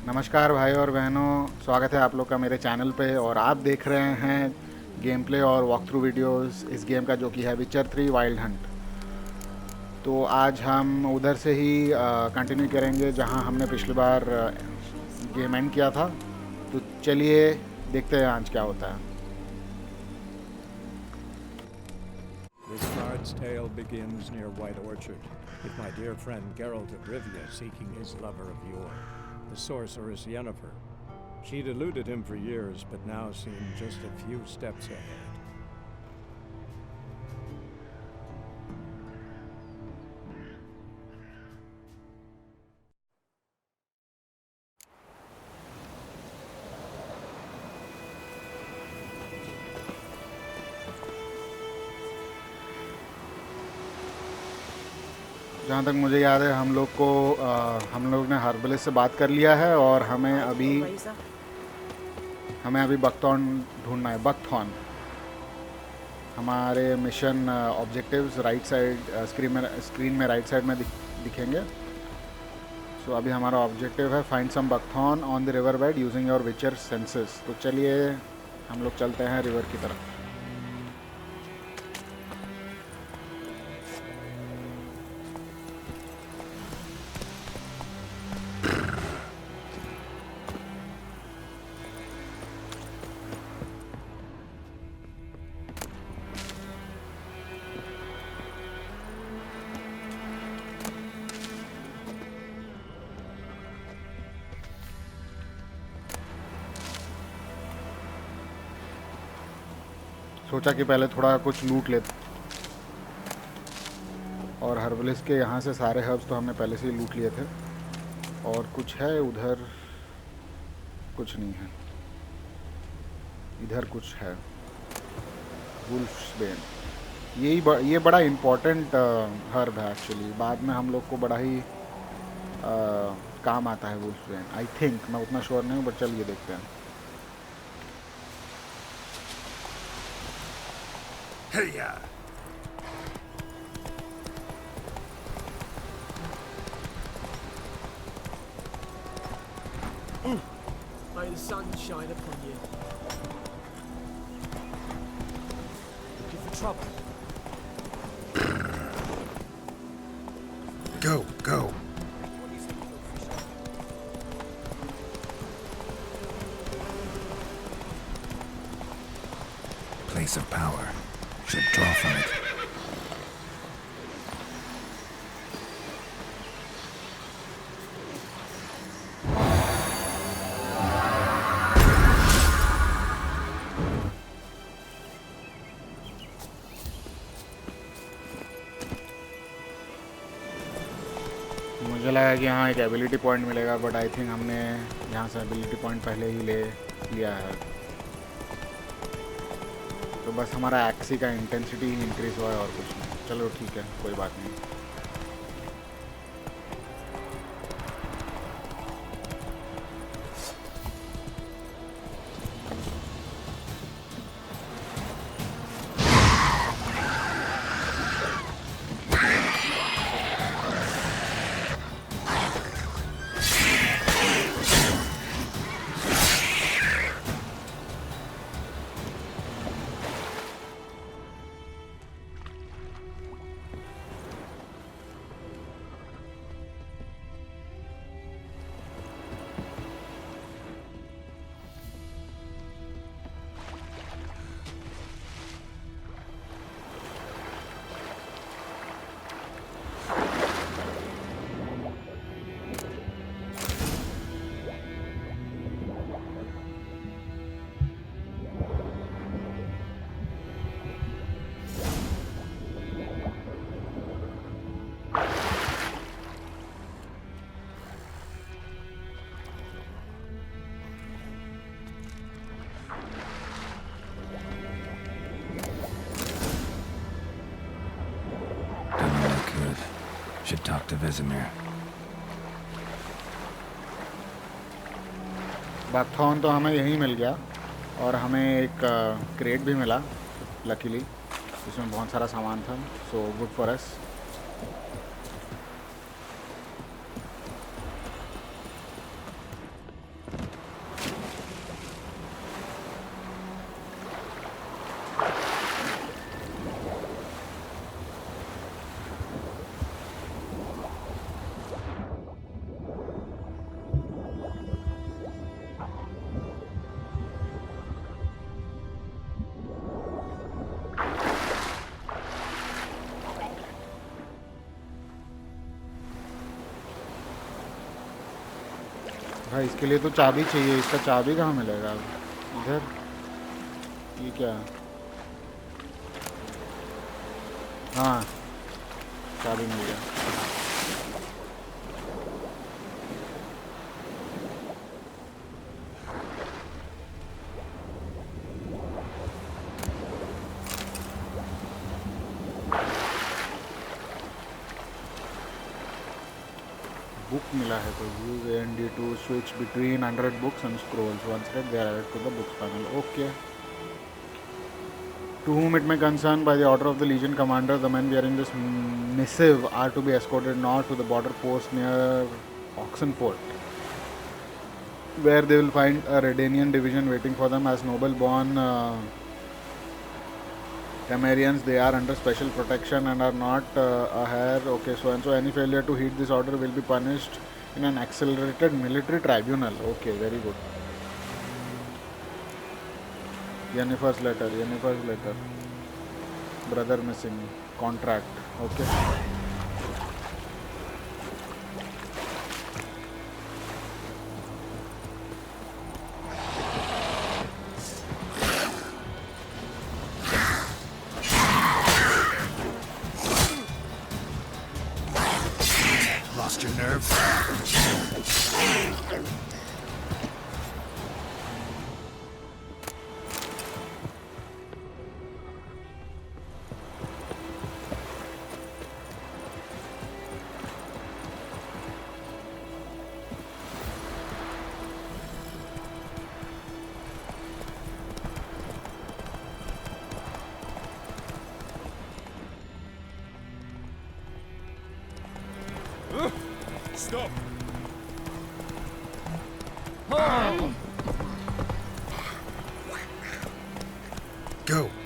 नमस्कार भाई और बहनों, स्वागत है आप लोग का मेरे चैनल पे। और आप देख रहे हैं गेम प्ले और वॉक थ्रू वीडियोस इस गेम का, जो कि है विचर 3 वाइल्ड हंट। तो आज हम उधर से ही कंटिन्यू करेंगे जहां हमने पिछली बार गेम एंड किया था। तो चलिए देखते हैं आज क्या होता है। This bard's tale begins near White Orchard, with my dear friend Geralt of Rivia seeking his lover of yore, the sorceress Yennefer. She'd eluded him for years, but now seemed just a few steps ahead. जहाँ तक मुझे याद है हम लोग ने herbalist से बात कर लिया है और हमें अभी बकथॉर्न ढूंढना है। बकथॉर्न हमारे mission objectives right side screen में राइट साइड में दिखेंगे। सो अभी हमारा ऑब्जेक्टिव है find some buckthorn on the river bed using your Witcher senses. तो चलिए हम लोग चलते हैं रिवर की तरफ। सोचा कि पहले थोड़ा कुछ लूट लेते, और हर्बलिस्ट के यहाँ से सारे हर्ब्स तो हमने पहले से ही लूट लिए थे। और कुछ है उधर? कुछ नहीं है। इधर कुछ है। वुल्फ्सबेन, ये बड़ा इम्पोर्टेंट हर्ब है एक्चुअली। बाद में हम लोग को बड़ा ही काम आता है वुल्फ्सबेन, आई थिंक। मैं उतना श्योर नहीं हूँ, बट चलिए देखते हैं। Hey-ya! May the sun shine upon you. Looking for trouble? Go, go! Place of power. Should draw from it. मुझे लगा कि यहाँ एक एबिलिटी पॉइंट मिलेगा, बट आई थिंक हमने यहाँ से एबिलिटी पॉइंट पहले ही ले लिया है। तो बस हमारा एक्सी का इंटेंसिटी ही इंक्रीज़ हुआ है और कुछ नहीं। चलो ठीक है, कोई बात नहीं। Should talk to Vesemir. Buckthorn तो हमें यहीं मिल गया, और हमें एक क्रेट भी मिला लकीली, जिसमें बहुत सारा सामान था। So good for us. भाई इसके लिए तो चाबी चाहिए, इसका चाबी कहाँ मिलेगा अब? इधर ये क्या? हाँ, चाबी मिल गया। बुक मिला है तो use and to switch between 100 books and scrolls once read they are added to the books panel. Okay. To whom it may concern, by the order of the Legion commander, the men wearing this missive are to be escorted north to the border post near Oxenford, where they will find a Redanian division waiting for them. As noble-born Temerians, they are under special protection and are not a hair. Okay, so and so any failure to heed this order will be punished in an accelerated military tribunal. Okay, very good. Yennefer's letter. Brother missing. Contract. Okay. Lost your nerve? Stop!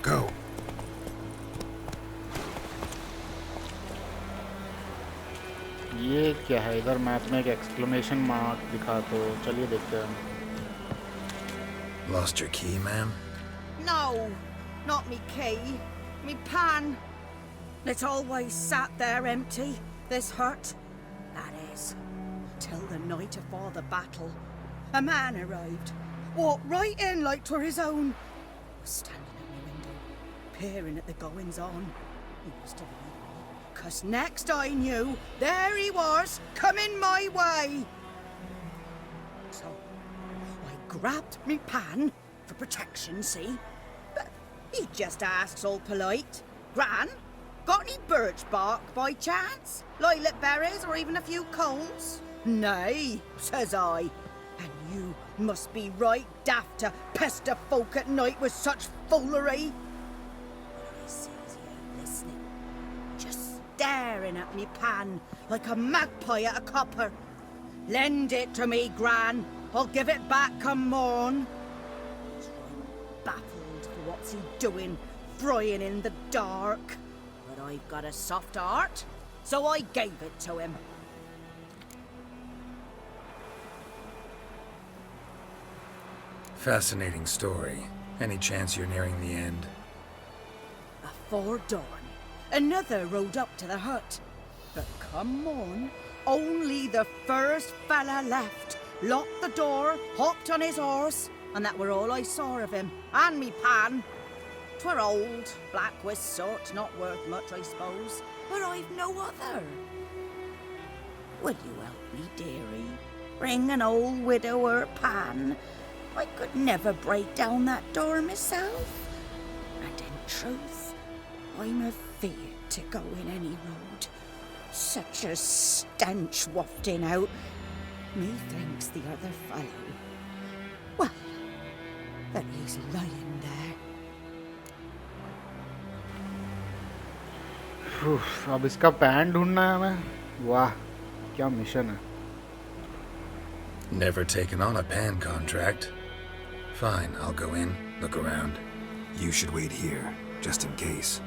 Go. ये क्या है? इधर map में एक exclamation mark दिखा, तो चलिए देखते हैं। Lost your key, ma'am? No, not me key, me pan. It always sat there empty, this hut. That is, till the night afore the battle. A man arrived, walked right in like 'twere his own. Was standing at my window, peering at the goings-on. He must have known me, 'cause next I knew, there he was, coming my way. So, I grabbed me pan, for protection, see? But he just asks all polite, Gran, got any birch bark by chance? Lilac berries or even a few coals? Nay, says I. And you must be right daft to pester folk at night with such foolery. But I sees he ain't listening, just staring at me pan like a magpie at a copper. Lend it to me, Gran. I'll give it back come morn. He's right baffled for what's he doing, frying in the dark. But I've got a soft heart, so I gave it to him. Fascinating story. Any chance you're nearing the end? Before dawn, another rode up to the hut. But come on, only the first fella left, locked the door, hopped on his horse, and that were all I saw of him, and me pan. 'Twere old, black with soot, not worth much, I suppose, but I've no other. Will you help me, dearie? Bring an old widower pan. I could never break down that door myself. And in truth, I'm afeard to go in any road. Such a stench wafting out. Methinks the other fellow, well, that he's lying there. अब इसका pan ढूंढना है हमें। वाह, क्या mission है। Never taken on a pan contract. Fine, I'll go in, look around. You should wait here, just in case.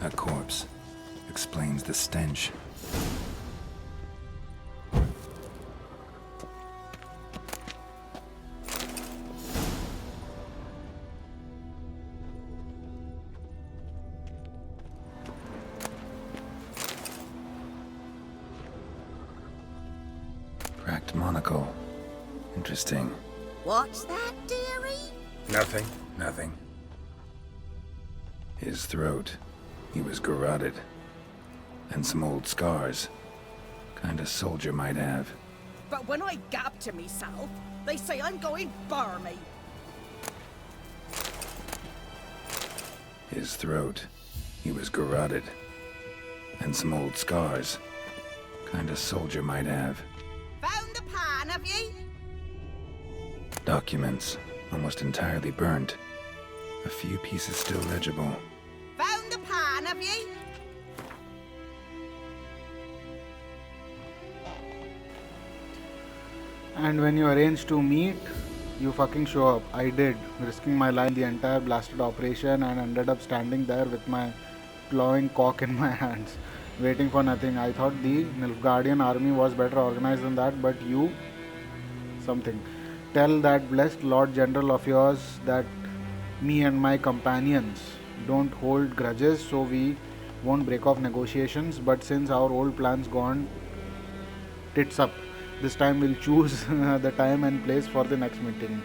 A corpse. Explains the stench. Cracked monocle. Interesting. What's that, dearie? Nothing. His throat. He was garroted. And some old scars. Kind of soldier might have. But when I gab to myself, they say I'm going barmy. His throat. He was garroted. And some old scars. Kind of soldier might have. Found the pan, have ye? Documents. Almost entirely burnt. A few pieces still legible. Found the pan, have ye? And when you arrange to meet, you fucking show up. I did, risking my life in the entire blasted operation, and ended up standing there with my plowing cock in my hands, waiting for nothing. I thought the Nilfgaardian army was better organized than that, but you... something. Tell that blessed Lord General of yours that me and my companions don't hold grudges, so we won't break off negotiations, but since our old plan's gone tits up, this time we'll choose the time and place for the next meeting.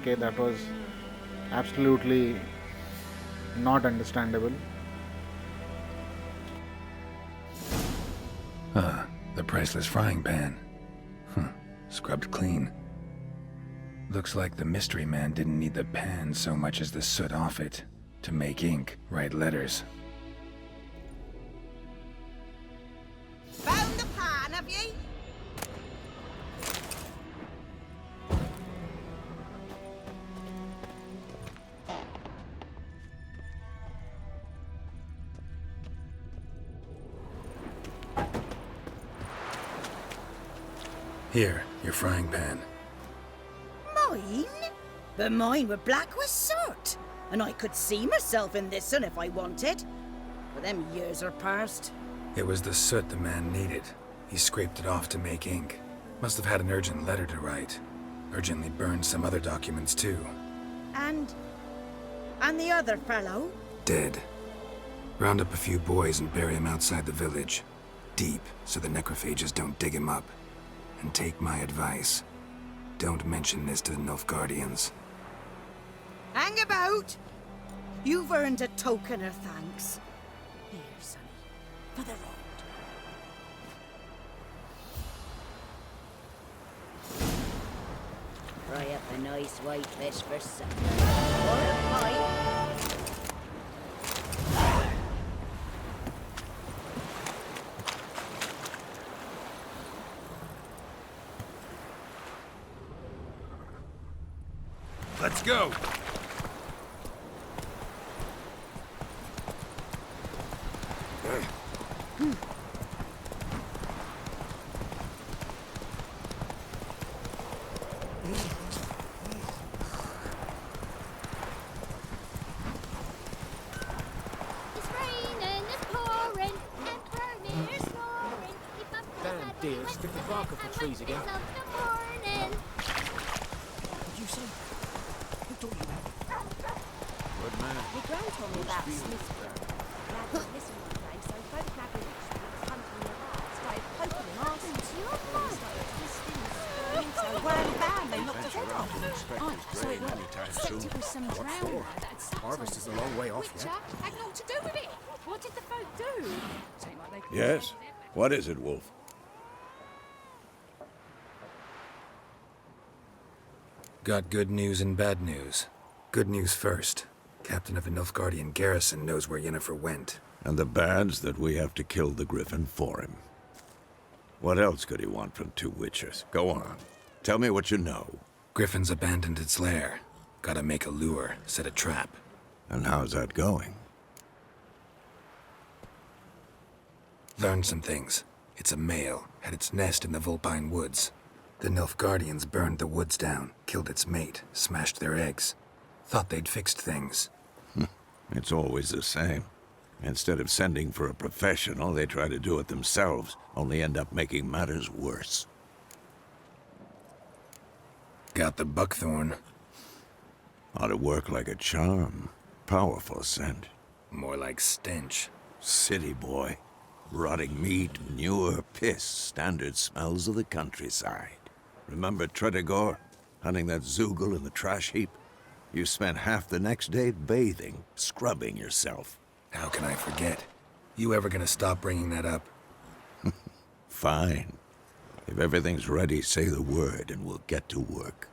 Okay, that was absolutely not understandable. The priceless frying pan. Scrubbed clean. Looks like the mystery man didn't need the pan so much as the soot off it to make ink, write letters. Found the pan, have ye? Here, your frying pan. Mine? But mine were black with soot. And I could see myself in this one if I wanted. But them years are past. It was the soot the man needed. He scraped it off to make ink. Must have had an urgent letter to write. Urgently burned some other documents too. And the other fellow? Dead. Round up a few boys and bury him outside the village. Deep, so the necrophages don't dig him up. And take my advice. Don't mention this to the Nilfgaardians. Hang about! You've earned a token of thanks. Here, sonny, for the road. Fry up a nice white fish for supper. Or a pie. Let's go! It's raining, it's pouring, and Vermeer's snoring. Keep up the Damn bad dear, weather, strip the bark off the trees again. and of the morning. What'd you say? Who told you that? Good man. My gran told me about Smithsburg. Glad to listen one day, so photographing was hunting the rats by poking them arse into your mouth. Started twisting and stirring, so wham bam, they knocked his head off. Aye, So it was, except it was some drowned lad that had sat Harvest on is a long way off Which yet. had naught to do with it. What did the folk do? Seemed like they couldn't Yes? find it. What is it, Wolf? Got good news and bad news. Good news first. Captain of a Nilfgaardian garrison knows where Yennefer went. And the bad's that we have to kill the Griffin for him. What else could he want from two witchers? Go on. Tell me what you know. Griffin's abandoned its lair. Gotta make a lure, set a trap. And how's that going? Learned some things. It's a male, had its nest in the Vulpine Woods. The Nilfgaardians burned the woods down, killed its mate, smashed their eggs. Thought they'd fixed things. It's always the same. Instead of sending for a professional, they try to do it themselves, only end up making matters worse. Got the buckthorn. Ought to work like a charm. Powerful scent. More like stench. City boy. Rotting meat, manure, piss, standard smells of the countryside. Remember Tretogor? Hunting that Zoogle in the trash heap? You spent half the next day bathing, scrubbing yourself. How can I forget? You ever gonna stop bringing that up? Fine. If everything's ready, say the word and we'll get to work.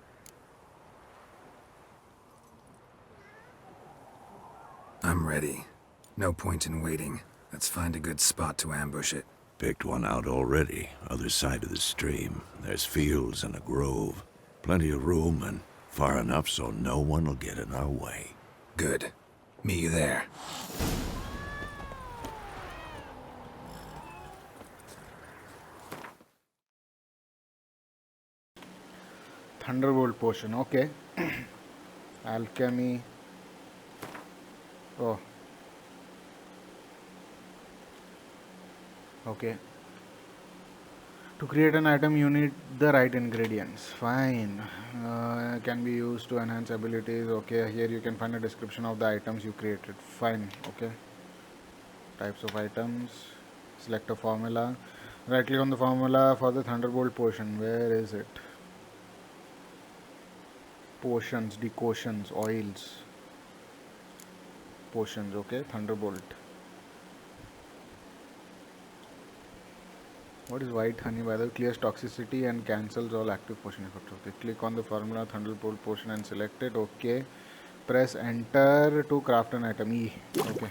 I'm ready. No point in waiting. Let's find a good spot to ambush it. Picked one out already, other side of the stream. There's fields and a grove. Plenty of room and far enough so no one will get in our way. Good. Meet you there. Thunderbolt potion, okay. Alchemy. Oh. Okay. To create an item, you need the right ingredients. Fine. Can be used to enhance abilities. Okay, here you can find a description of the items you created. Fine. Okay. Types of items. Select a formula. Right click on the formula for the Thunderbolt potion. Where is it? Potions, decoctions, oils. Potions, okay. Thunderbolt. What is white honey? By the way, clears toxicity and cancels all active potion effects. Okay, click on the formula Thunderbolt potion and select it. Okay, press enter to craft an item. E. Okay.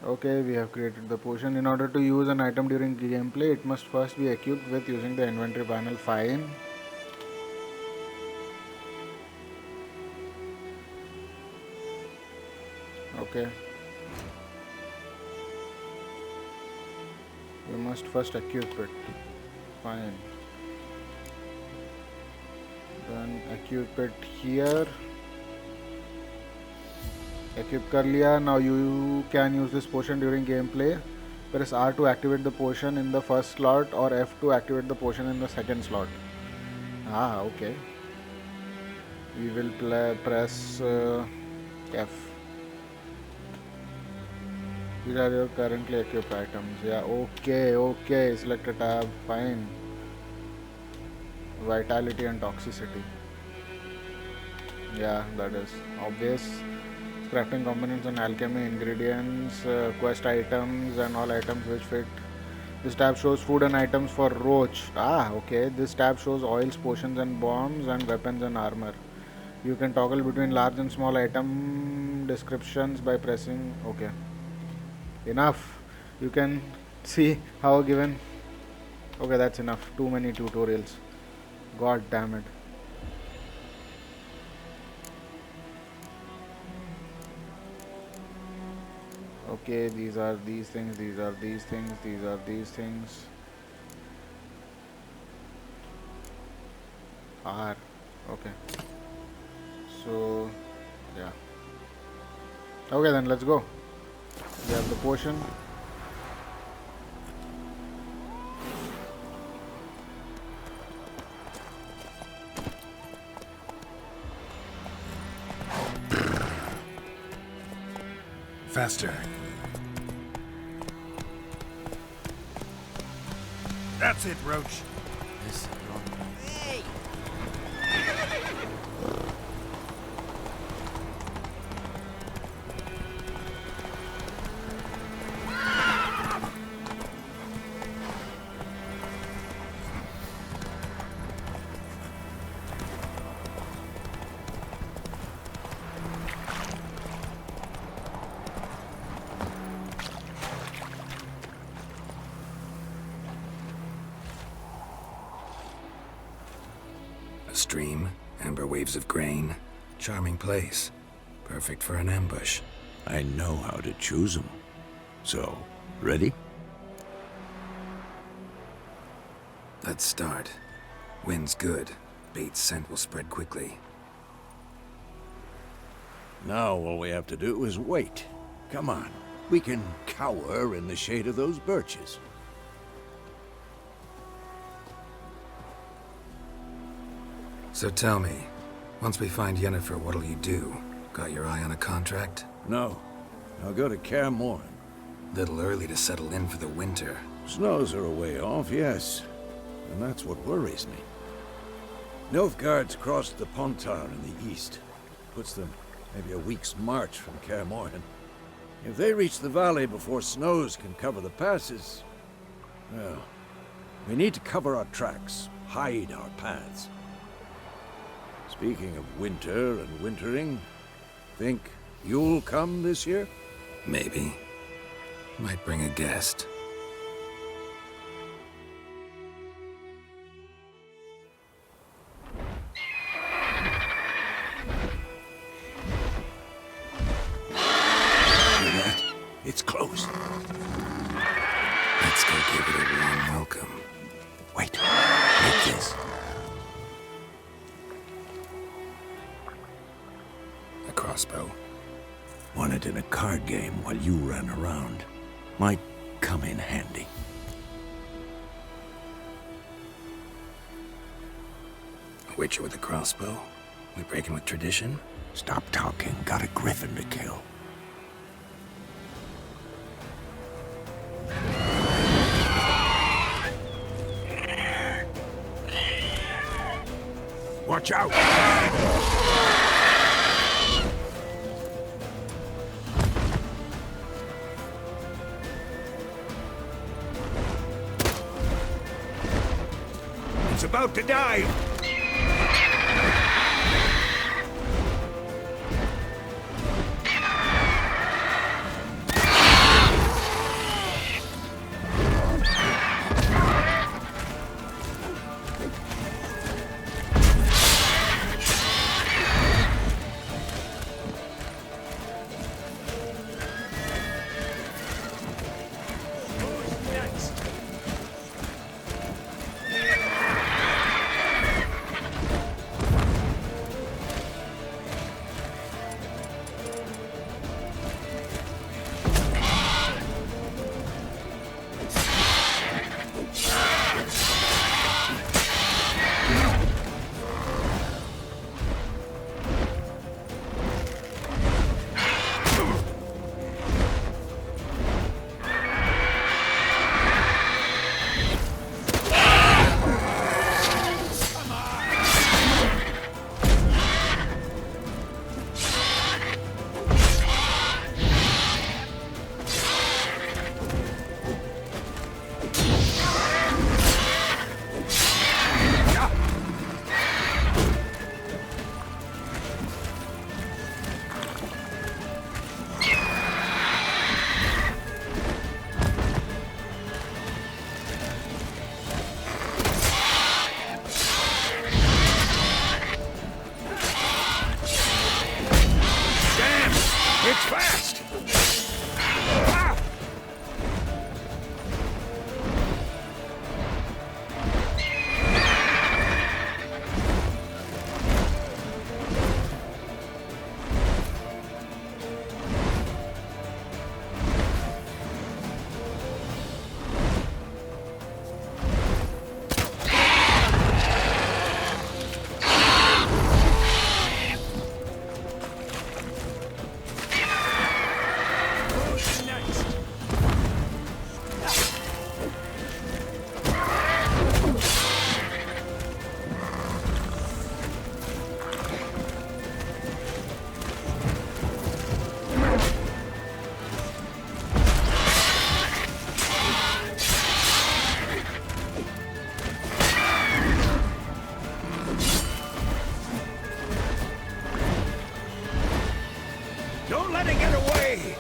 Okay, we have created the potion. In order to use an item during gameplay, it must first be equipped with using the inventory panel. Fine. Okay. You must first equip it. Fine. Then equip it here. Equip कर लिया. Now you can use this potion during gameplay. Press R to activate the potion in the first slot or F to activate the potion in the second slot. Ah, okay. We will press F. These are your currently equipped items. Yeah, okay. Select a tab. Fine. Vitality and toxicity. Yeah, that is obvious. Crafting components and alchemy ingredients, quest items, and all items which fit. This tab shows food and items for Roach. Ah, okay. This tab shows oils, potions, and bombs, and weapons and armor. You can toggle between large and small item descriptions by pressing. Okay. Enough. You can see how given. Okay, that's enough. Too many tutorials. God damn it. Okay, these are these things, these are these things, these are these things. R. Okay. So, yeah. Okay, then let's go. We have the potion. Faster. That's it, Roach. This Hey! A stream, amber waves of grain. Charming place. Perfect for an ambush. I know how to choose them. So, ready? Let's start. Wind's good. Bait's scent will spread quickly. Now all we have to do is wait. Come on. We can cower in the shade of those birches. So tell me, once we find Yennefer, what'll you do? Got your eye on a contract? No. I'll go to Kaer Morhen. Little early to settle in for the winter. Snows are a way off, yes. And that's what worries me. Nilfgaard's crossed the Pontar in the east. Puts them maybe a week's march from Kaer Morhen. If they reach the valley before snows can cover the passes, well, we need to cover our tracks, hide our paths. Speaking of winter and wintering, think you'll come this year? Maybe. Might bring a guest. It's closed. Let's go give it a warm welcome. Wait, take this. A crossbow. Won it in a card game while you ran around. Might come in handy. A witcher with a crossbow? We breaking with tradition? Stop talking. Got a Griffin to kill. Watch out! It's about to dive! It's fast! Ah! Don't let it get away!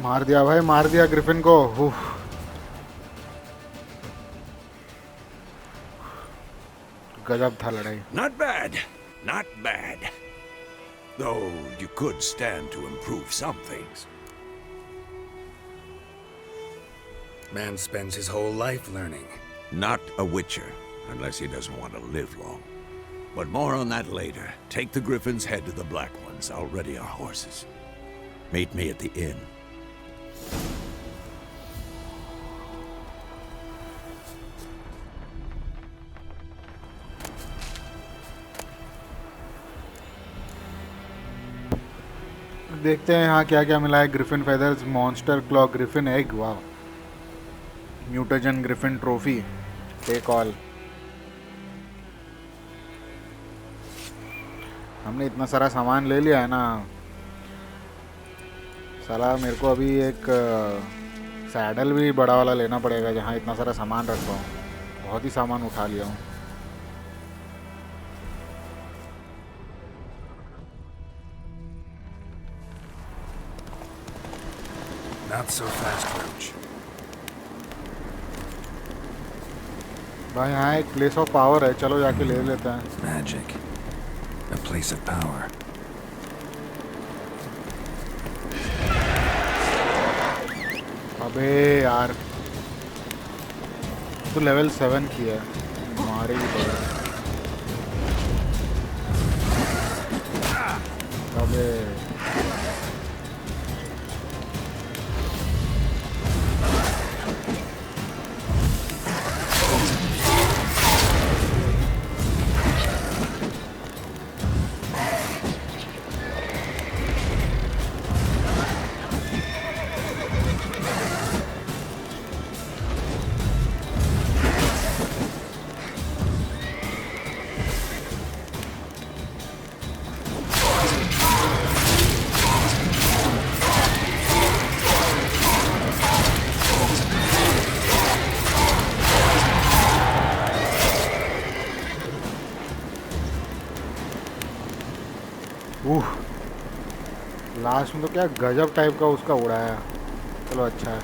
मार दिया भाई, मार दिया Griffin को। गजब था लड़ाई। Not bad. Not bad. Though you could stand to improve some things. Man spends his whole life learning. Not a witcher, unless he doesn't want to live long. But more on that later. Take the Griffin's head to the Black Ones. I'll ready our horses. Meet me at the inn. देखते हैं यहाँ क्या क्या मिला है। Griffin feathers, monster claw, griffin egg, वाह, mutagen griffin trophy, take all. हमने इतना सारा सामान ले लिया है ना साला, मेरे को अभी एक सैडल भी बड़ा वाला लेना पड़ेगा जहाँ इतना सारा सामान रख पाऊँ। बहुत ही सामान उठा लिया हूँ। Not so fast, Roach. भाई यहाँ एक प्लेस ऑफ पावर है, चलो जाके ले लेते हैं। Magic. A place of power. अबे यार, तो लेवल 7 की है, मारेगी पड़ेगा। अबे लास्ट में तो क्या गजब टाइप का उसका उड़ाया। चलो अच्छा है।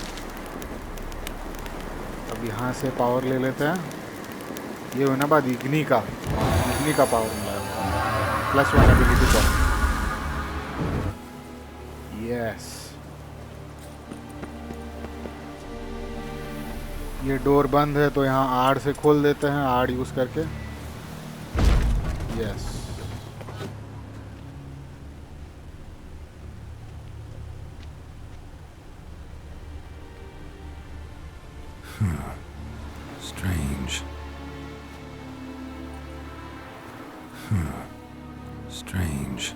अब यहाँ से पावर ले लेते हैं। ये होना बाद इग्नी का पावर मिला है, +1 एबिलिटी का। यस, ये डोर बंद है तो यहाँ आड़ से खोल देते हैं, आड़ यूज़ करके। Yes, Strange. Strange.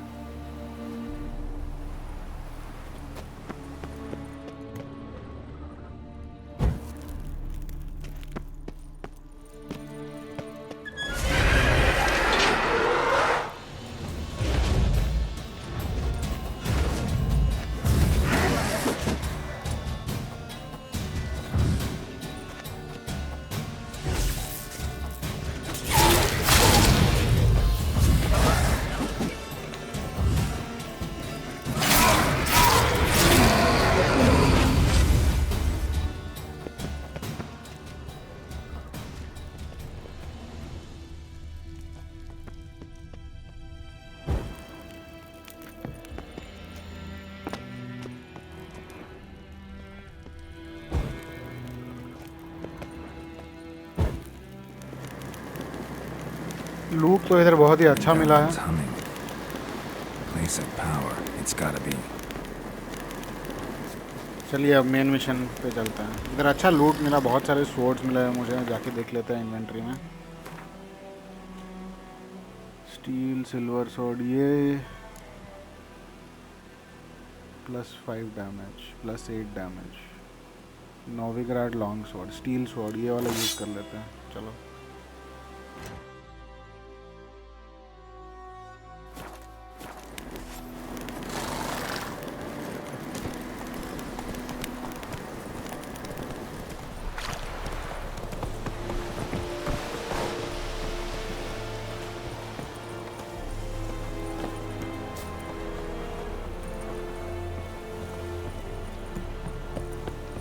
लूट तो इधर बहुत ही अच्छा मिला है। Humming. Place of power. It's gotta be. चलिए अब मेन मिशन पे चलते हैं। इधर अच्छा लूट मिला, बहुत सारे स्वॉर्ड्स मिले हैं मुझे, जाके देख लेते हैं इन्वेंट्री में। स्टील सिल्वर स्वॉर्ड, ये +5 damage, +8 damage. Novigrad long sword, steel sword, ये वाला यूज़ कर लेते हैं। चलो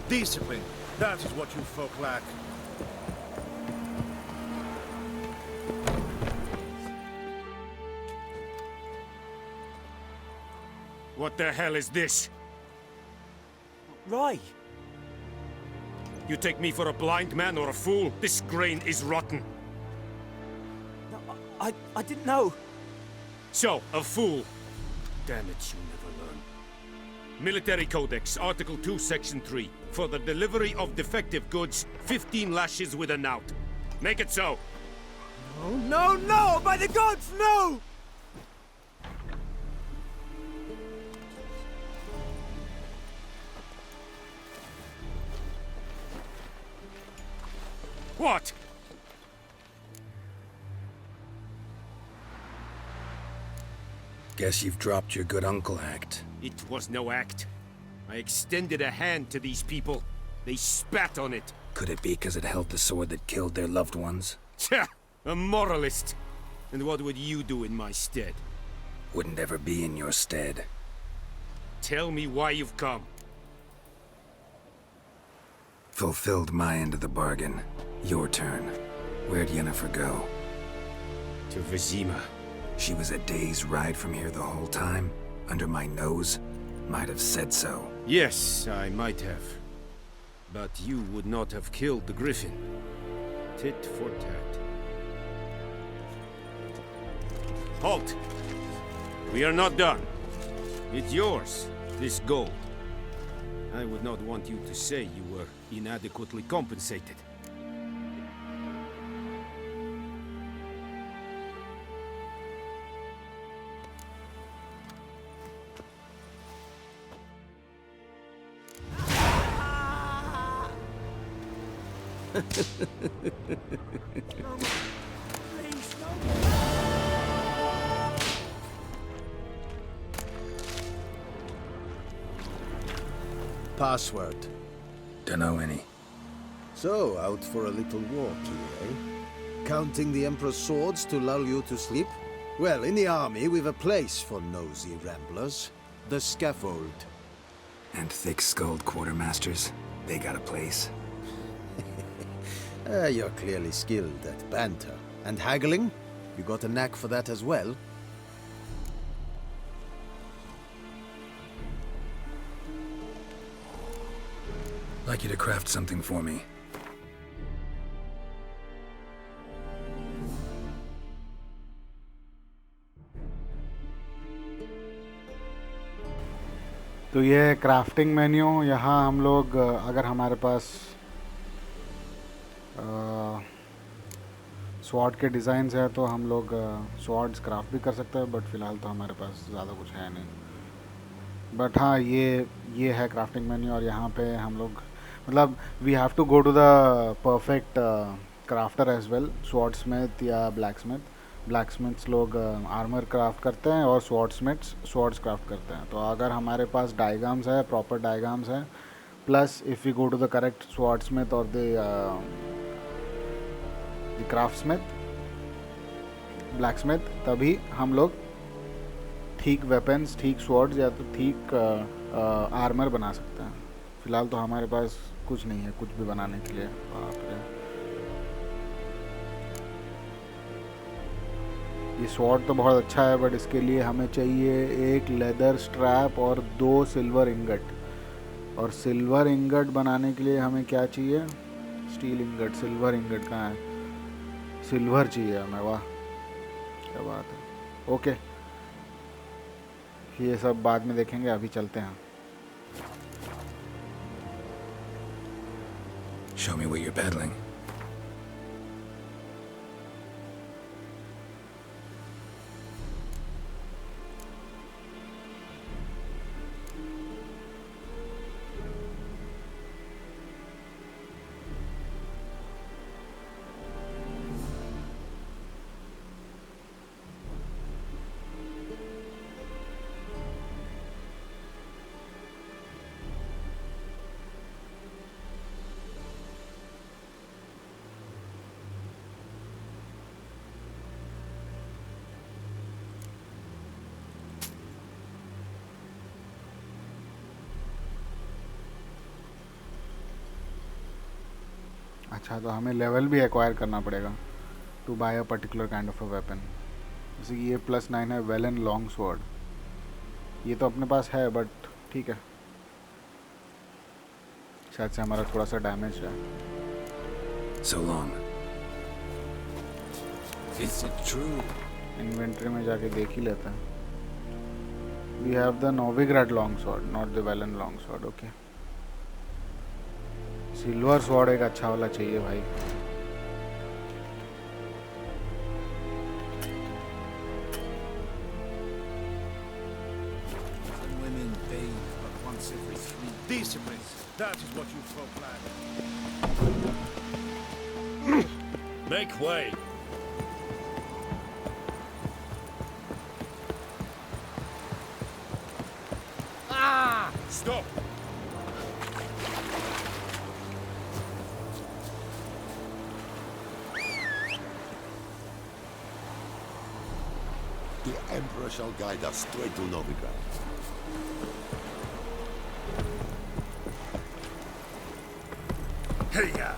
Discipline. That is what you folk lack. What the hell is this? Rye! You take me for a blind man or a fool? This grain is rotten. No, I didn't know. So, a fool. Damn it, you never learn. Military Codex, Article 2, Section 3. For the delivery of defective goods, 15 lashes with a knout. Make it so. Oh, no, no! By the gods, no! What? Guess you've dropped your good uncle act. It was no act. I extended a hand to these people. They spat on it. Could it be because it held the sword that killed their loved ones? Tja! A moralist. And what would you do in my stead? Wouldn't ever be in your stead. Tell me why you've come. Fulfilled my end of the bargain. Your turn. Where'd Yennefer go? To Vizima. She was a day's ride from here the whole time? Under my nose? Might have said so. Yes, I might have. But you would not have killed the Griffin. Tit for tat. Halt! We are not done. It's yours, this gold. I would not want you to say you were inadequately compensated. Password. Dunno any. So, out for a little walk here, eh? Counting the Emperor's swords to lull you to sleep? Well, in the army, we've a place for nosy ramblers. The scaffold. And thick-skulled quartermasters? They got a place. You're clearly skilled at banter. And haggling? You got a knack for that as well? Like you to craft something for me. तो ये crafting menu यहाँ हम लोग अगर हमारे पास sword के designs है तो हम लोग स्वॉर्ड्स क्राफ्ट भी कर सकते हैं, बट फ़िलहाल तो हमारे पास ज़्यादा कुछ है नहीं। बट हाँ, ये है क्राफ्टिंग मेन्यू और यहाँ पे हम लोग मतलब we have to go to the perfect crafter as well, swordsmith या ब्लैक स्मिथ्स लोग आर्मर क्राफ्ट करते हैं और स्वॉर्ड स्मिथ्स स्वॉर्ड्स क्राफ्ट करते हैं। तो अगर हमारे पास डायग्राम्स है, प्रॉपर डायग्राम्स है, plus if we go to the correct sword smith और the craft smith, black smith, तभी हम लोग ठीक वेपन्स, ठीक स्वॉर्ड्स या तो ठीक आर्मर बना सकते हैं। फ़िलहाल तो हमारे पास कुछ नहीं है कुछ भी बनाने के लिए। बाप रे, ये स्वॉर्ड तो बहुत अच्छा है, बट इसके लिए हमें चाहिए एक लेदर स्ट्रैप और 2 सिल्वर इंगट। और सिल्वर इंगट बनाने के लिए हमें क्या चाहिए? Steel ingot. सिल्वर इंगट कहाँ है? सिल्वर चाहिए हमें। वाह, क्या बात है। ओके, ये सब बाद में देखेंगे, अभी चलते हैं। Show me what you're peddling. अच्छा, तो हमें लेवल भी एक्वायर करना पड़ेगा to buy a particular kind of a weapon. जैसे कि ये +9 है, वेल एंड लॉन्ग स्वॉर्ड। ये तो अपने पास है बट ठीक है, शायद से हमारा थोड़ा सा डैमेज है। So long. Is it true? Inventory में जाके देख ही लेते हैं। We have the Novigrad long sword, not the well end long sword. Okay, silver sword एक अच्छा वाला चाहिए भाई। Some women bathe but once every 3 Discipline. That is what you folk lack. Make way. Stop. The Emperor shall guide us straight to Novigrad. Hey-ya.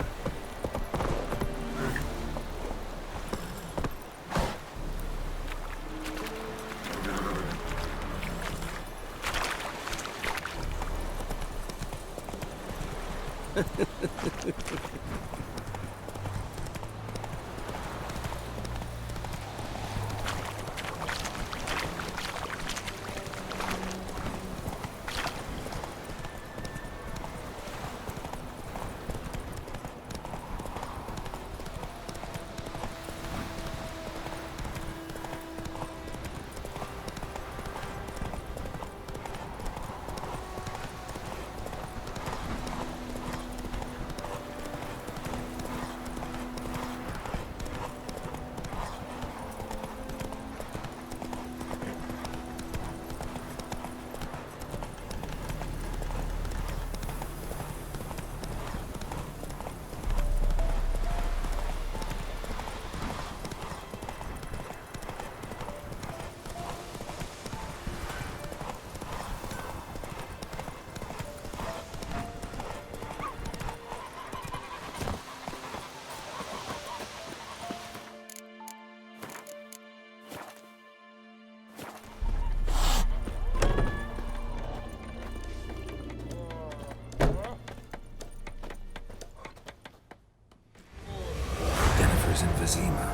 Yennefer's in Vizima.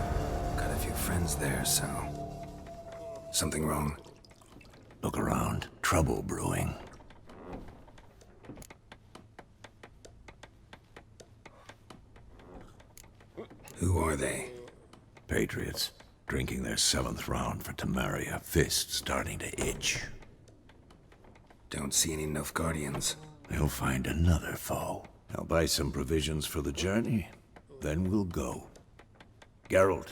Got a few friends there, so... Something wrong? Look around. Trouble brewing. Who are they? Patriots. Drinking their 7th round for Tamaria. Fist starting to itch. Don't see any Nilfgaardians. They'll find another foe. I'll buy some provisions for the journey. Then we'll go. Geralt,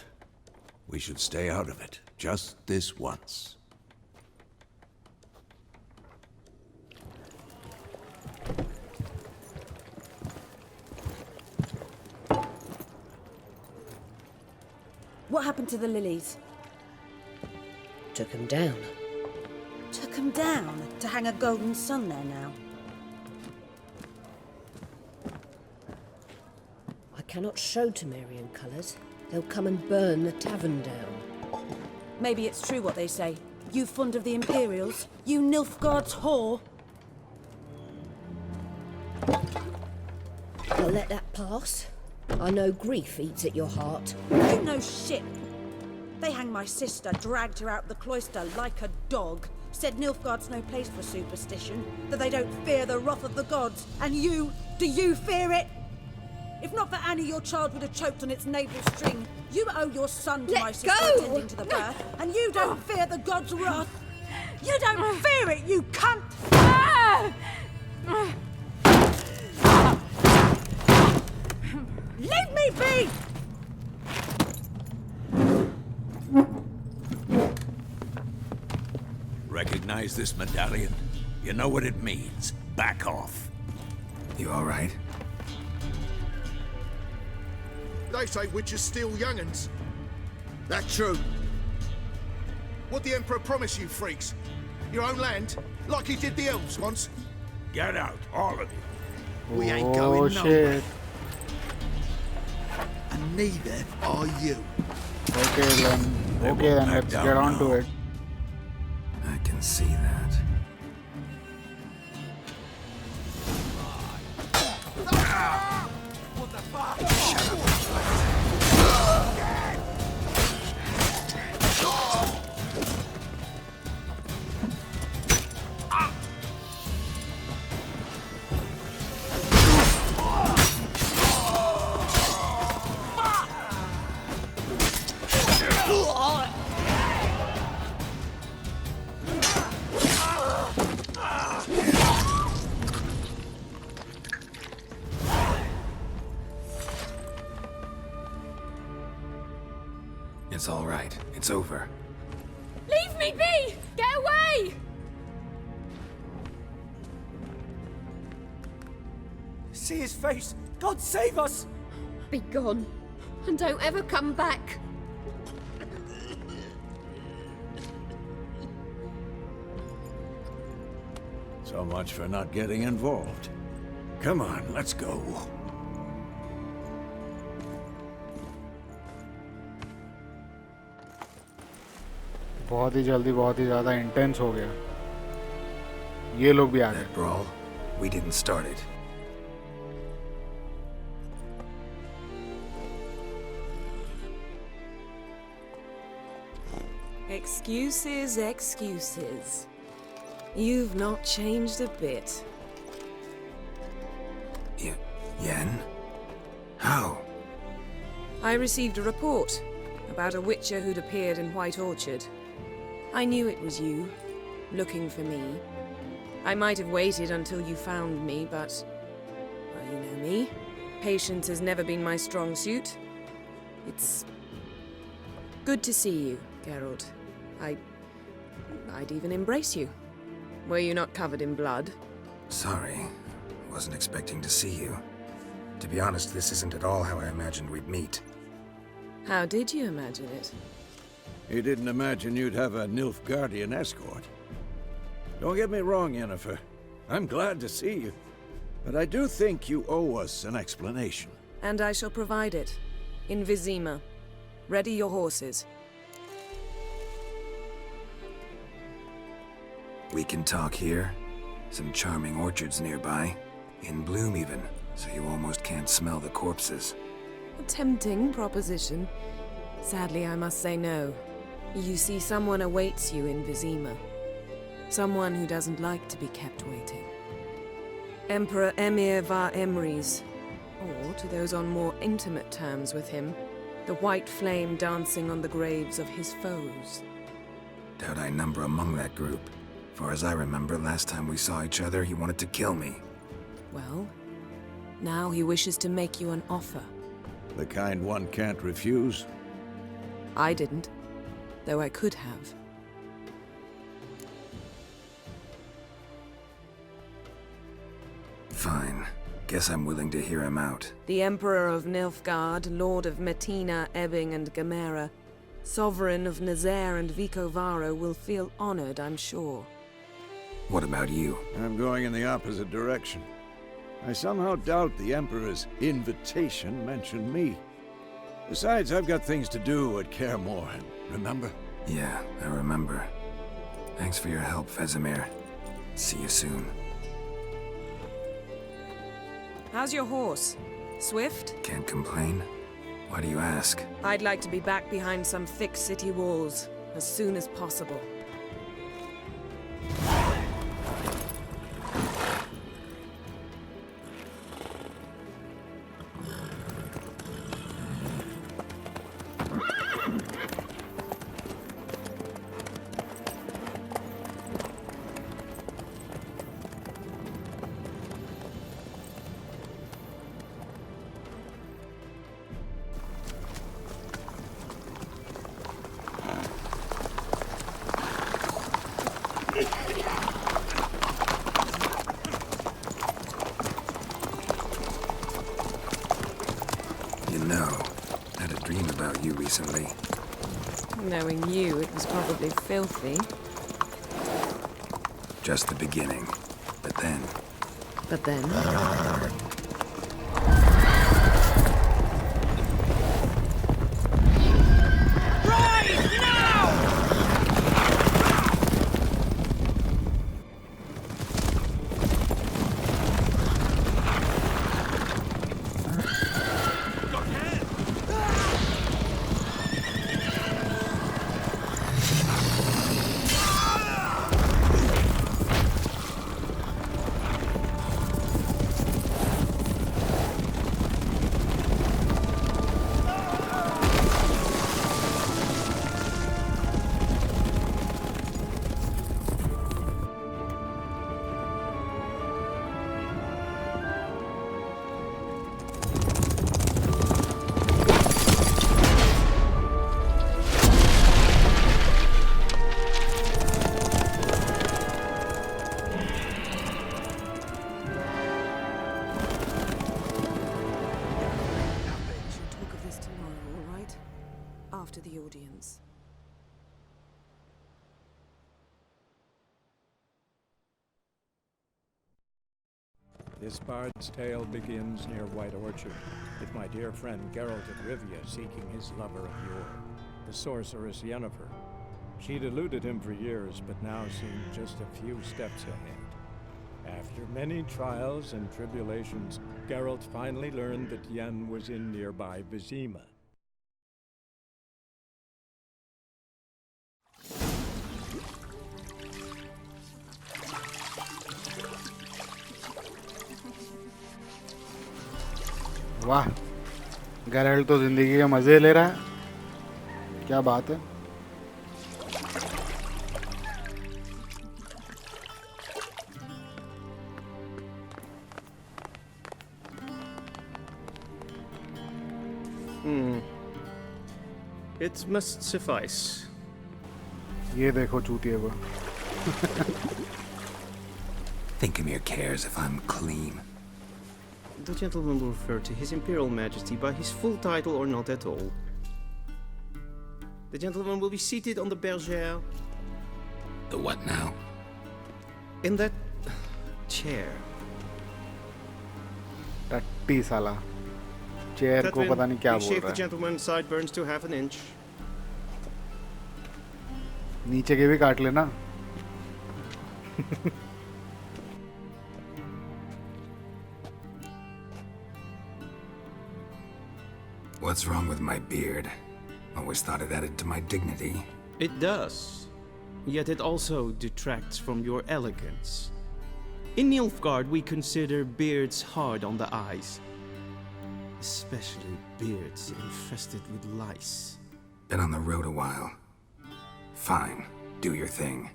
we should stay out of it. Just this once. What happened to the lilies? Took him down. Took 'em down to hang a golden sun there now. I cannot show Temerian colours. They'll come and burn the tavern down. Maybe it's true what they say. You fond of the Imperials? You Nilfgaard's whore? I'll let that pass. I know grief eats at your heart. You know shit. They hanged my sister, dragged her out the cloister like a dog. Said Nilfgaard's no place for superstition, that they don't fear the wrath of the gods. And you, do you fear it? If not for Annie, your child would have choked on its navel string. You owe your son to Let my sister go! attending to the birth, and you don't fear the gods' wrath. You don't fear it, you cunt! Leave me be! Recognize this medallion? You know what it means. Back off. You all right? They say witches steal young'uns. That true. What the Emperor promise you, freaks? Your own land? Like he did the elves once? Get out, all of you. We ain't Oh going shit. nowhere. and neither are you. Okay then, let's get on to it. I can see that. It's all right. It's over. Leave me be! Get away! See his face! God save us! Be gone, and don't ever come back. So much for not getting involved. Come on, let's go. बहुत ही जल्दी बहुत ही ज़्यादा intense हो गया. ये लोग भी आ गए. That brawl, we didn't start it. Excuses, excuses. You've not changed a bit. Yen? How? I received a report about a witcher who'd appeared in White Orchard. I knew it was you, looking for me. I might have waited until you found me, but... well, you know me. Patience has never been my strong suit. It's... good to see you, Geralt. I'd even embrace you. Were you not covered in blood? Sorry. Wasn't expecting to see you. To be honest, this isn't at all how I imagined we'd meet. How did you imagine it? He didn't imagine you'd have a Nilfgaardian escort. Don't get me wrong, Yennefer. I'm glad to see you. But I do think you owe us an explanation. And I shall provide it. In Vizima. Ready your horses. We can talk here. Some charming orchards nearby. In bloom even, so you almost can't smell the corpses. A tempting proposition. Sadly, I must say no. You see, someone awaits you in Vizima. Someone who doesn't like to be kept waiting. Emperor Emir var Emrys. Or, to those on more intimate terms with him, the white flame dancing on the graves of his foes. Doubt I number among that group. Far as I remember, last time we saw each other, he wanted to kill me. Well, now he wishes to make you an offer. The kind one can't refuse? I didn't, though I could have. Fine. Guess I'm willing to hear him out. The Emperor of Nilfgaard, Lord of Metina, Ebbing and Gamera, Sovereign of Nazaire and Vicovaro will feel honored, I'm sure. What about you? I'm going in the opposite direction. I somehow doubt the Emperor's invitation mentioned me. Besides, I've got things to do at Kaer Morhen, remember? Yeah, I remember. Thanks for your help, Vesemir. See you soon. How's your horse? Swift? Can't complain. Why do you ask? I'd like to be back behind some thick city walls as soon as possible. You know, I had a dream about you recently. Knowing you, it was probably filthy. Just the beginning. But then... But then... This bard's tale begins near White Orchard, with my dear friend Geralt of Rivia seeking his lover of yore, the sorceress Yennefer. She'd eluded him for years, but now seemed just a few steps ahead. After many trials and tribulations, Geralt finally learned that Yen was in nearby Vizima. वाह, गैरल्ट तो जिंदगी के मजे ले रहा है। क्या बात है। It must suffice. ये देखो चूतिए को। Think Emir cares if I'm clean. The gentleman will refer to His Imperial Majesty by his full title or not at all. The gentleman will be seated on the bergère. The what now? In that chair. टट्टी साला। Chair को पता नहीं क्या बोल shave रहा the है। gentleman's sideburns to half an inch. नीचे के भी काट लेना। What's wrong with my beard? Always thought it added to my dignity. It does. Yet it also detracts from your elegance. In Nilfgaard, we consider beards hard on the eyes. Especially beards infested with lice. Been on the road a while. Fine, do your thing.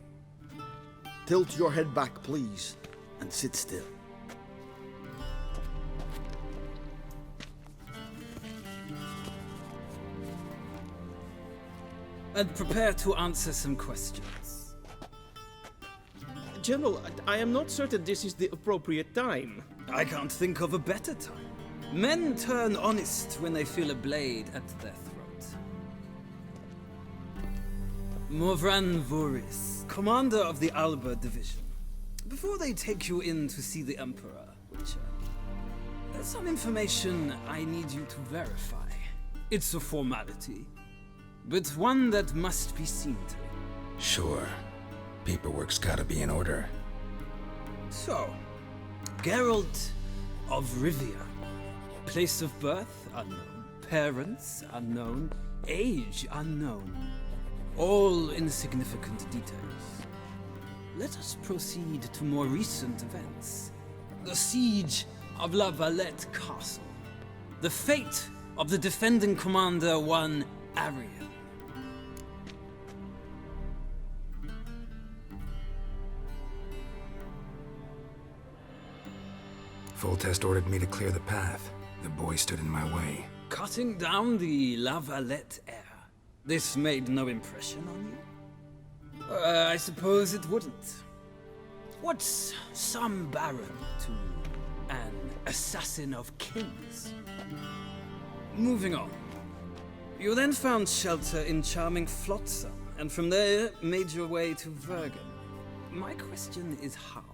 Tilt your head back, please, and sit still. And prepare to answer some questions. General, I am not certain this is the appropriate time. I can't think of a better time. Men turn honest when they feel a blade at their throat. Morvran Voris, commander of the Alba Division. Before they take you in to see the Emperor, Witcher, there's some information I need you to verify. It's a formality, but one that must be seen to. Sure. Paperwork's gotta be in order. So, Geralt of Rivia. Place of birth unknown. Parents unknown. Age unknown. All insignificant details. Let us proceed to more recent events. The siege of La Valette Castle. The fate of the defending commander, one Arian. Foltest ordered me to clear the path. The boy stood in my way. Cutting down the La Valette heir. This made no impression on you? I suppose it wouldn't. What's some baron to an assassin of kings? Moving on. You then found shelter in charming Flotsam, and from there made your way to Vergen. My question is how?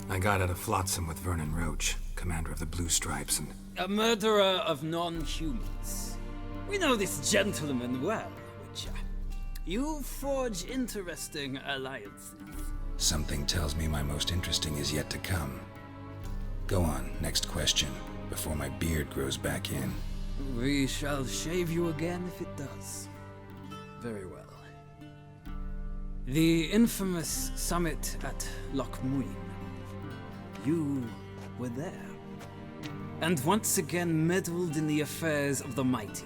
I got out of Flotsam with Vernon Roach, commander of the Blue Stripes, and... A murderer of non-humans. We know this gentleman well, Witcher. You forge interesting alliances. Something tells me my most interesting is yet to come. Go on, next question, before my beard grows back in. We shall shave you again if it does. Very well. The infamous summit at Loch Muin. You were there. And once again meddled in the affairs of the mighty.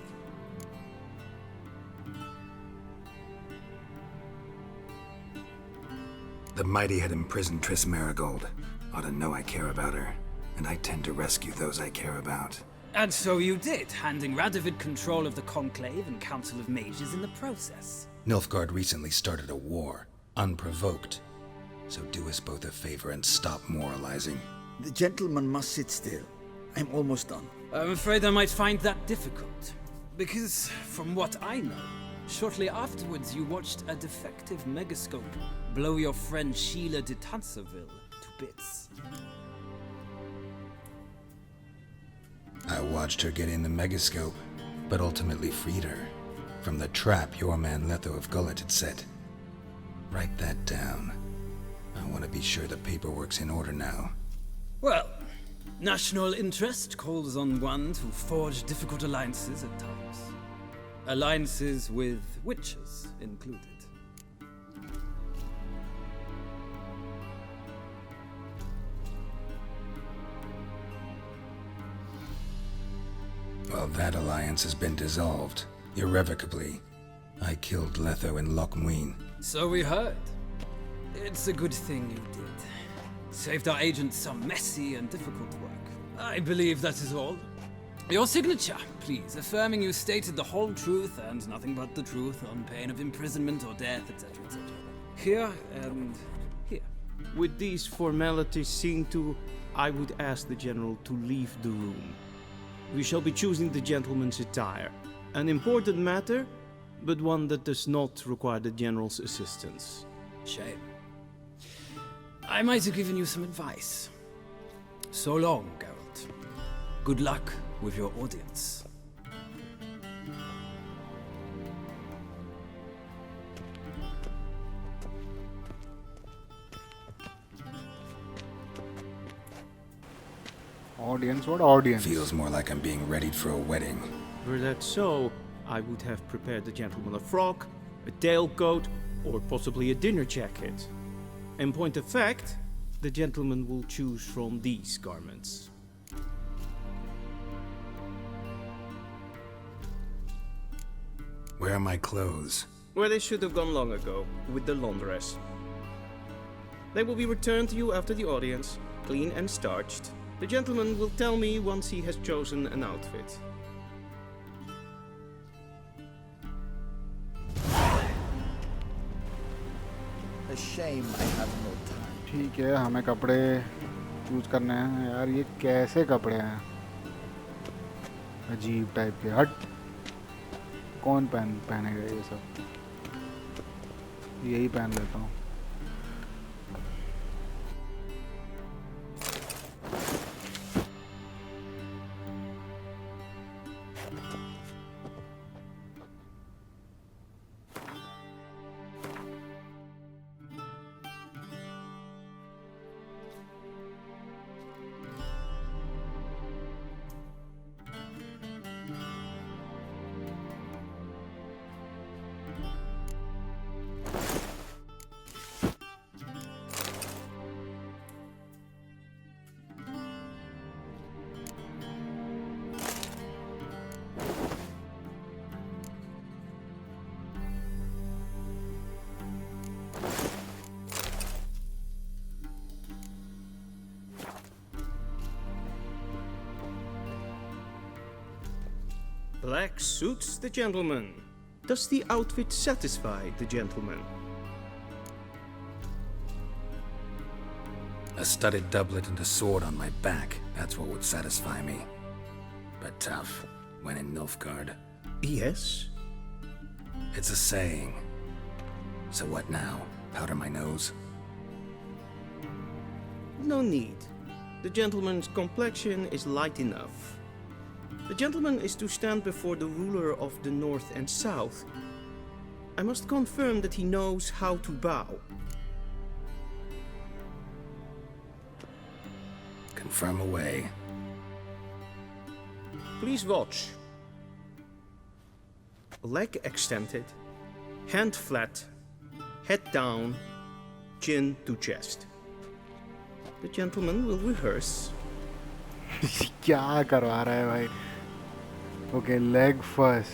The mighty had imprisoned Triss Marigold. Ought to know I care about her, and I tend to rescue those I care about. And so you did, handing Radovid control of the Conclave and Council of Mages in the process. Nilfgaard recently started a war, unprovoked. So do us both a favor and stop moralizing. The gentleman must sit still. I'm almost done. I'm afraid I might find that difficult. Because, from what I know, shortly afterwards you watched a defective megascope blow your friend Sheila de Tanserville to bits. I watched her get in the megascope, but ultimately freed her from the trap your man Letho of Gullet had set. Write that down. I want to be sure the paperwork's in order now. Well, national interest calls on one to forge difficult alliances at times. Alliances with witches included. Well, that alliance has been dissolved, irrevocably. I killed Letho in Loch Muin. So we heard. It's a good thing you did. Saved our agent some messy and difficult work. I believe that is all. Your signature, please, affirming you stated the whole truth and nothing but the truth on pain of imprisonment or death, etc., etc. Here and here. With these formalities seen to, I would ask the General to leave the room. We shall be choosing the gentleman's attire. An important matter, but one that does not require the General's assistance. Shame. I might have given you some advice. So long, Geralt. Good luck with your audience. Audience? What audience? Feels more like I'm being readied for a wedding. Were that so, I would have prepared the gentleman a frock, a tailcoat, or possibly a dinner jacket. In point of fact, the gentleman will choose from these garments. Where are my clothes? Where they should have gone long ago, with the laundress. They will be returned to you after the audience, clean and starched. The gentleman will tell me once he has chosen an outfit. A shame I have no time. ठीक है, हमें कपड़े choose करने हैं यार। ये कैसे कपड़े हैं, अजीब टाइप के। हट, कौन पहनेगा ये सब? यही पहन लेता हूँ। Black suits the gentleman. Does the outfit satisfy the gentleman? A studded doublet and a sword on my back, that's what would satisfy me. But tough, when in Nilfgaard. Yes? It's a saying. So what now? Powder my nose? No need. The gentleman's complexion is light enough. The gentleman is to stand before the ruler of the North and South. I must confirm that he knows how to bow. Confirm away. Please watch. Leg extended, hand flat, head down, chin to chest. The gentleman will rehearse. क्या करवा रहा है भाई? Okay, leg first.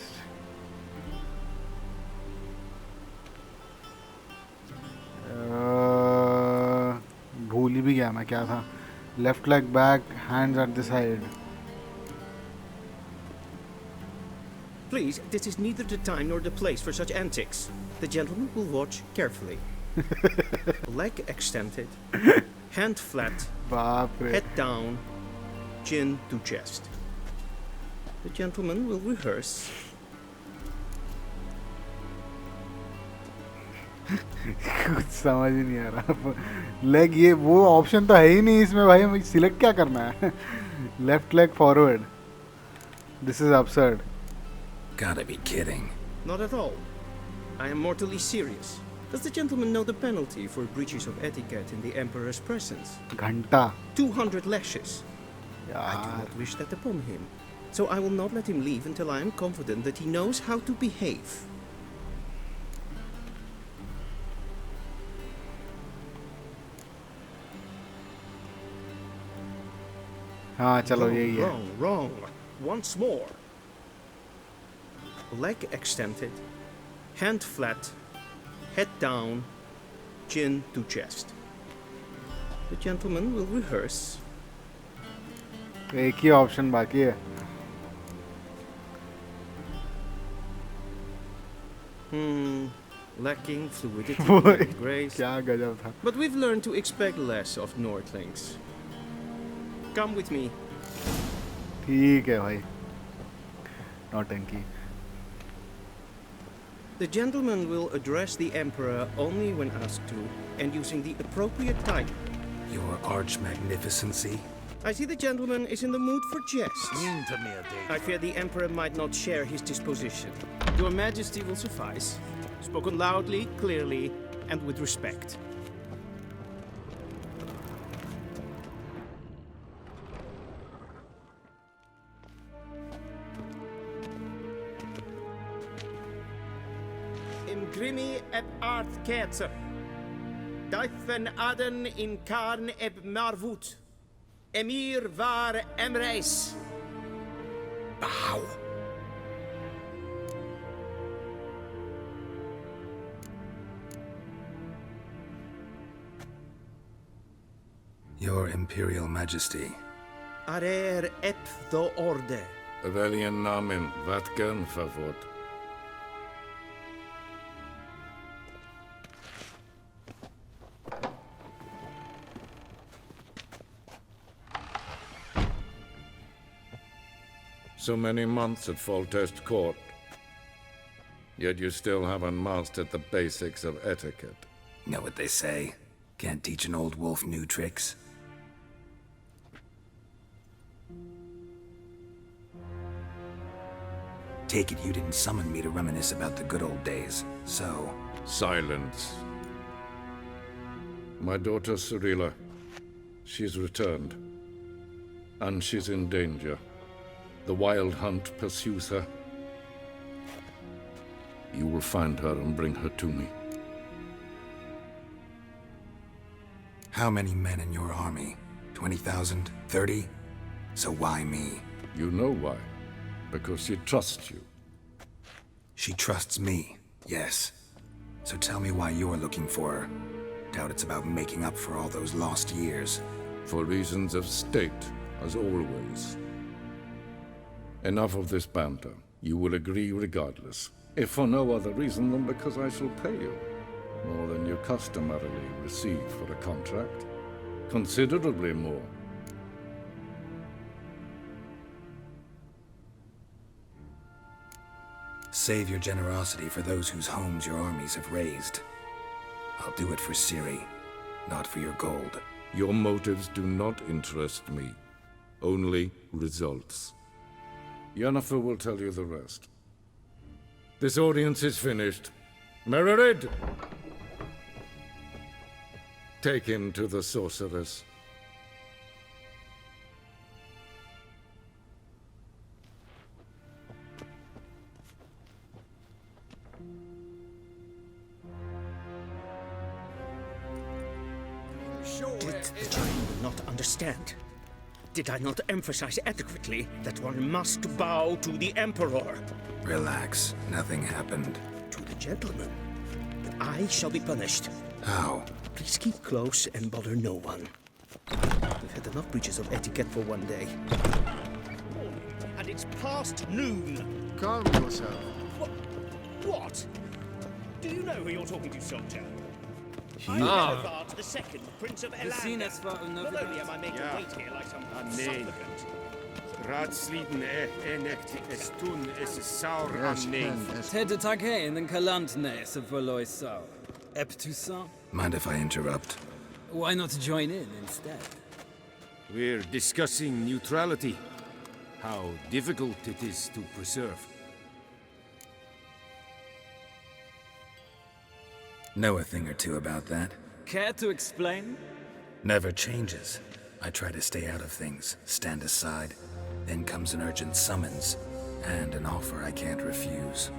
भूल ही भी गया मैं क्या था. Left leg back, hands at the side. Please, this is neither the time nor the place for such antics. The gentleman will watch carefully. Leg extended, hand flat, head down, chin to chest. The gentleman will rehearse. कुछ समझ ही नहीं आ रहा. Leg ये वो option तो है ही नहीं इसमें भाई. हमें सिलेक्ट क्या करना है? Left leg forward. This is absurd. Gotta be kidding. Not at all. I am mortally serious. Does the gentleman know the penalty for breaches of etiquette in the Emperor's presence? घंटा. 200 lashes. I do not wish that upon him. So I will not let him leave until I am confident that he knows how to behave. हाँ चलो यही है. Wrong. Once more. Leg extended, hand flat, head down, chin to chest. The gentleman will rehearse. एक ही option बाकी है. Lacking fluidity वो and grace. क्या गजब था. But we've learned to expect less of Nordlings. Come with me. ठीक है भाई. नौटंकी. The gentleman will address the Emperor only when asked to, and using the appropriate title. Your Arch Magnificency? I see the gentleman is in the mood for jests. I fear the Emperor might not share his disposition. Your Majesty will suffice. Spoken loudly, clearly, and with respect. Imgrimi eb art ketzer. Daithen aden in karn eb marvut. Emir var emreis. Bow. Your Imperial Majesty. Arer ep the orde. Velian namen, vatgen favort. So many months at Foltest Court. Yet you still haven't mastered the basics of etiquette. Know what they say? Can't teach an old wolf new tricks. Take it you didn't summon me to reminisce about the good old days, so... Silence. My daughter Cirilla, she's returned. And she's in danger. The Wild Hunt pursues her. You will find her and bring her to me. How many men in your army? 20,000? 30? So why me? You know why. Because she trusts you. She trusts me, yes. So tell me why you're looking for her. Doubt it's about making up for all those lost years. For reasons of state, as always. Enough of this banter. You will agree regardless. If for no other reason than because I shall pay you. More than you customarily receive for a contract. Considerably more. Save your generosity for those whose homes your armies have razed. I'll do it for Ciri, not for your gold. Your motives do not interest me. Only results. Yennefer will tell you the rest. This audience is finished. Mererid! Take him to the sorceress. Did the gentleman not understand? Did I not emphasize adequately that one must bow to the Emperor? Relax. Nothing happened. To the gentleman. I shall be punished. How? Please keep close and bother no one. We've had enough breaches of etiquette for one day. And it's past noon. Calm yourself. What? Do you know who you're talking to, soldier? I'm Ah. Yennefer the Second, Prince of The Elanda. scene is far enough. Not only am I making Yeah. wait here like some Nee. supplicant. Ratsliden nekt es tun es saur Yes, an neef. yes. Tedde tak heen en kalant nese for lois sau. Toussaint? Mind if I interrupt? Why not join in instead? We're discussing neutrality. How difficult it is to preserve. Know a thing or two about that? Care to explain? Never changes. I try to stay out of things, stand aside. Then comes an urgent summons, and an offer I can't refuse.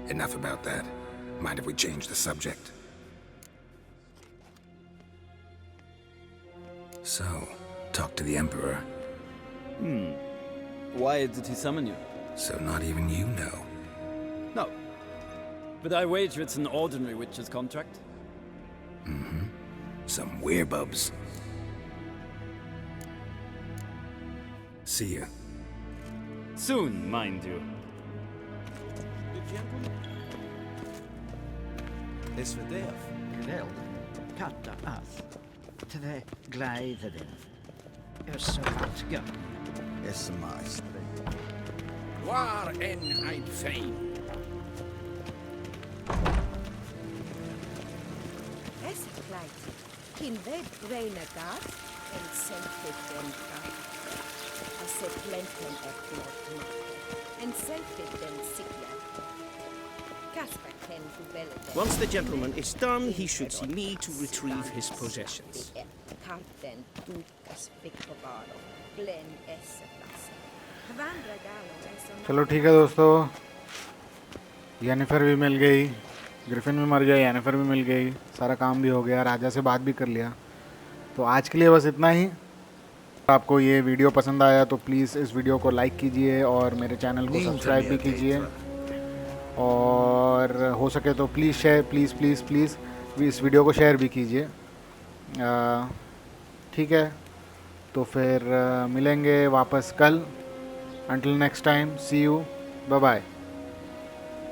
Enough about that. Mind if we change the subject? So, talk to the Emperor. Why did he summon you? So not even you know. No. But I wager it's an ordinary witcher's contract. Mm-hmm. Some werebubs. See ya. Soon, mind you. Is verderf, geweld, katta af. Tre gleideren. Så vatka. Is meist. Waar en ein fein. Es kleid. Kin ved brainer gas en selfit den kraft. As a plenten eknot. En selfit den sikja. Kasper ken gubelle. Once the gentleman is done, he should see me to retrieve his possessions. Karten dukas viktovaro. Glen esse plasa. Vandra galo चलो ठीक है दोस्तों, Jennifer भी मिल गई, Griffin भी मर गया, Jennifer भी मिल गई, सारा काम भी हो गया, राजा से बात भी कर लिया। तो आज के लिए बस इतना ही। आपको ये वीडियो पसंद आया तो प्लीज़ इस वीडियो को लाइक कीजिए और मेरे चैनल को सब्सक्राइब भी कीजिए, और हो सके तो please share, please please please इस वीडियो को शेयर भी कीजिए। ठीक है, तो फिर मिलेंगे वापस कल। Until next time, see you. Bye bye.